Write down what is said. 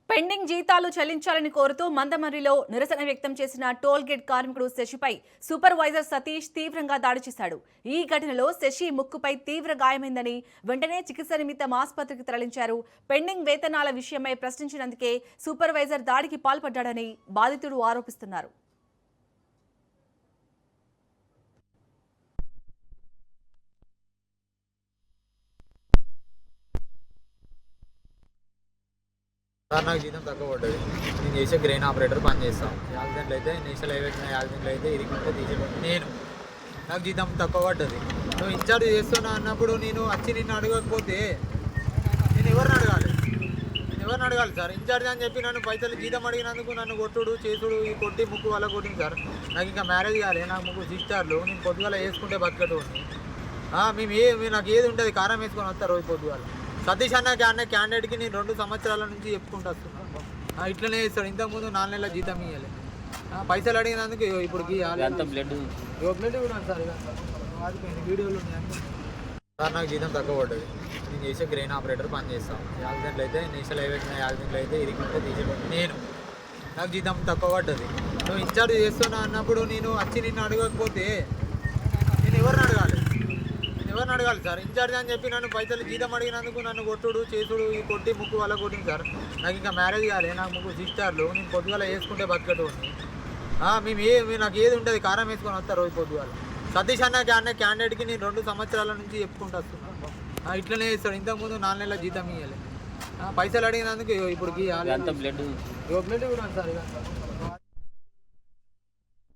Pending జీతాలు చెల్లించాలని కోరుతూ మందమర్రిలో నిరసన వ్యక్తం చేసిన టోల్ గేట్ కార్మికుడు శశిపై సూపర్వైజర్ సతీష్ తీవ్రంగా దాడి చేశాడు. ఈ ఘటనలో శశి ముక్కుపై తీవ్ర గాయమైందని వెంటనే చికిత్స నిమిత్తం ఆసుపత్రికి తరలించారు. పెండింగ్ వేతనాల విషయమై ప్రశ్నించినందుకే సూపర్వైజర్ దాడికి పాల్పడ్డాడని బాధితుడు ఆరోపిస్తున్నారు. సార్ నాకు జీతం తక్కువ పడ్డది. నేను చేసే గ్రెయిన్ ఆపరేటర్ పని చేస్తాను. యాక్సిడెంట్లు అయితే నేషనల్ హైవే యాక్సిడెంట్లు అయితే ఇరిగితే తీసేటప్పుడు నాకు జీతం తక్కువ పడ్డది. నువ్వు ఇన్ఛార్జ్ చేస్తున్నా అన్నప్పుడు నేను వచ్చి నిన్ను అడగకపోతే నేను ఎవరిని అడగాలి సార్? ఇన్ఛార్జ్ అని చెప్పి నన్ను పైసలు జీతం అడిగినందుకు నన్ను కొట్టుడు చేసుడు ఈ కొట్టి ముక్కు వల్ల కొట్టింది సార్. నాకు ఇంకా మ్యారేజ్ కాలే, నాకు ముగ్గురు సిస్టర్లు. నేను పొద్దుగాల వేసుకుంటే బతకటోని. మేము నాకు ఏది ఉంటుంది కారం వేసుకొని వస్తారు రోజు పొద్దుగాల. సతీష్ అన్న క్యాండిడేట్కి నేను 2 సంవత్సరాల నుంచి చెప్పుకుంటూ వస్తున్నాను. ఇట్లనే ఇస్తాడు. ఇంతకుముందు 4 నెలల జీతం ఇవ్వాలి. పైసలు అడిగినందుకు ఇప్పుడు బ్లడ్ కూడా సార్ వీడియోలు సార్ నాకు జీతం తక్కువ పడ్డది. నేను చేసే గ్రెయిన్ ఆపరేటర్ పని చేస్తాను. యాక్సిడెంట్లు అయితే నేషనల్ హైవే యాక్సిడెంట్లు అయితే ఇరిగితే తీసేటప్పుడు నాకు జీతం తక్కువ పడ్డది. నువ్వు ఇన్ఛార్జ్ చేస్తున్నా అన్నప్పుడు నేను వచ్చి నిన్ను అడగకపోతే నేను ఎవరిని అడగాలి సార్? ఇన్ఛార్జ్ అని చెప్పి నన్ను పైసలు జీతం అడిగినందుకు నన్ను కొట్టుడు చేసుడు ఈ కొట్టి ముక్కు వల్ల కొట్టింది సార్. నాకు ఇంకా మ్యారేజ్ కాలే, నాకు ముగ్గురు సిస్టర్లు. నేను పొద్దుగాల వేసుకుంటే బతకటోని. నాకు ఏది ఉంటుంది కారం వేసుకొని వస్తారు రోజు పొద్దుగాల. సతీష్ అన్న క్యాండిడేట్కి నేను 2 సంవత్సరాల నుంచి చెప్పుకుంటూ వస్తున్నాను. ఇట్లనే ఇస్తాడు. ఇంతకుముందు 4 నెలల జీతం ఇవ్వాలి. పైసలు అడిగినందుకు ఇప్పుడు బ్లడ్ కూడా సార్